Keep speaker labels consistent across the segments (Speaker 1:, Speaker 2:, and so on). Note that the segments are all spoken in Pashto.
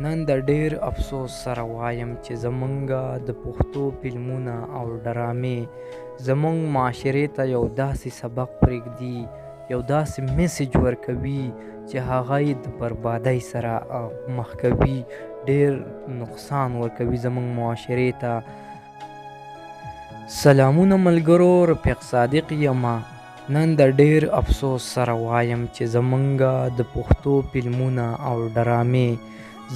Speaker 1: نن د ډېر افسوس سره وایم چې زمونږ د پښتو فلمونه او ډرامې زمونږ معاشرې ته یو داسې سبق پرېږدي، یو داسې میسج ورکوي چې هغه یې د بربادۍ سره مخ کوي، ډېر نقصان ورکوي زمونږ معاشرې ته. سلامونه ملګرو، رفیق صادق یمه. نن د ډېر افسوس سره وایم چې زمونږ د پښتو فلمونه او ډرامې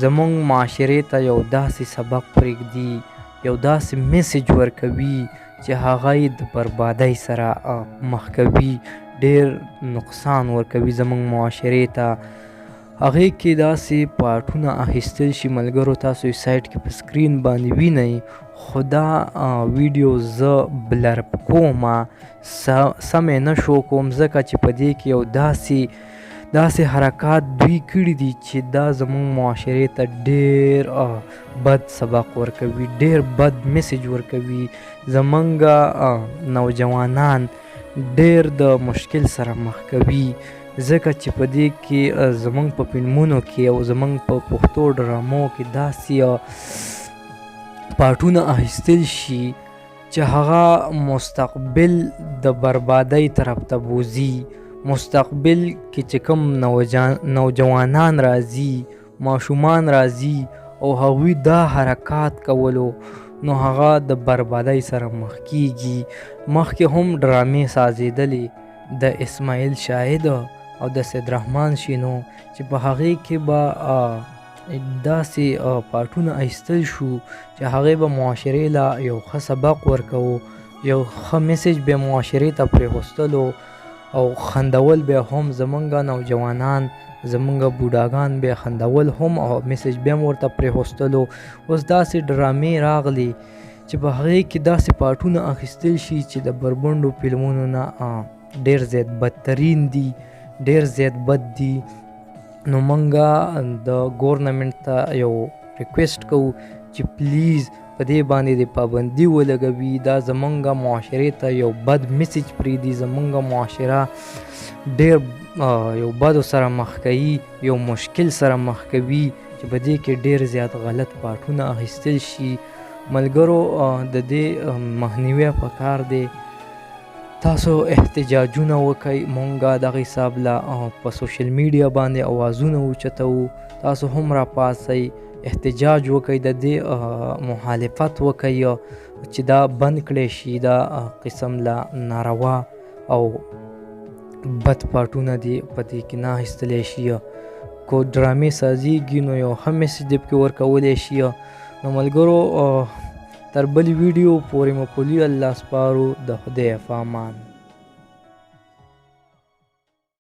Speaker 1: زمونږ معاشرې ته یو داسې سبق پرېږدي، یو داسې میسج ورکوي چې هغه یې د بربادۍ سره مخ کوي، ډېر نقصان ورکوي زمونږ معاشرې ته. هغې کې داسې پارټونه اخیستل شي ملګرو، تاسو یې سایټ کې په سکرین باندې وینئ، خو دا ویډیو زه بلر کومه، سمې نه شو کوم ځکه چې په دې کې یو داسې حرکات دوی کړي دي چې دا زمونږ معاشرې ته ډېر بد سبق ورکوي، ډېر بد میسج ورکوي. زمونږ نوجوانان ډېر د مشکل سره مخ کوي ځکه چې په دې کې زمونږ په فلمونو کې او زمونږ په پښتو ډرامو کې داسې پارټونه اخیستل شي چې هغه مستقبل د بربادۍ طرف ته بوځي. مستقبل کې چې کوم نوجوانان راځي، ماشومان راځي او هغوی دا حرکات کولو، نو هغه د بربادۍ سره مخ کیږي. مخکې هم ډرامې سازېدلې د اسماعیل شاهد او د سید رحمان شینو چې په هغې کې به داسې پارټونه ایستل شو چې هغې به معاشرې له یو ښه سبق ورکوو، یو ښه میسج به معاشرې ته پرېښودلو او خندول به هم زمونږ نوجوانان، زمونږ بوډاګان به خندول هم او میسج به هم ورته پرېښودلو. اوس داسې ډرامې راغلي چې په هغې کې داسې پارټونه اخیستل شي چې د بربنډو فلمونو نه ډېر زیات بدترین دي، ډېر زیات بد دي. نو موږ د ګورنمنټ ته یو ریکویسټ کوو چې پلیز په دې باندې د پابندي ولګوي، دا زمونږ معاشرې ته یو بد میسج پرېږدي، زمونږ معاشره ډېر یو بدو سره مخ کوي، یو مشکل سره مخ کوي چې په دې کې ډېر زیات غلط پارټونه اخیستل شي. ملګرو د دې مخنیوی پکار دی، تاسو احتجاجونه وکئ، مونږ دغه حساب له په سوشل میډیا باندې اوازونه اوچتوو، تاسو هم راپاڅئ، احتجاج وکئ، د دې مخالفت وکئ چې دا بند کړی شي، دا قسم له ناروا او بد پارټونه دي په دې کې نه اخیستلی شي. کو ډرامې سازیږي نو یو ښه میسج دې پکې ورکولی شي. نو ملګرو تر بلې ویډیو پورې مو په لوی الله سپارو، د خدای په امان.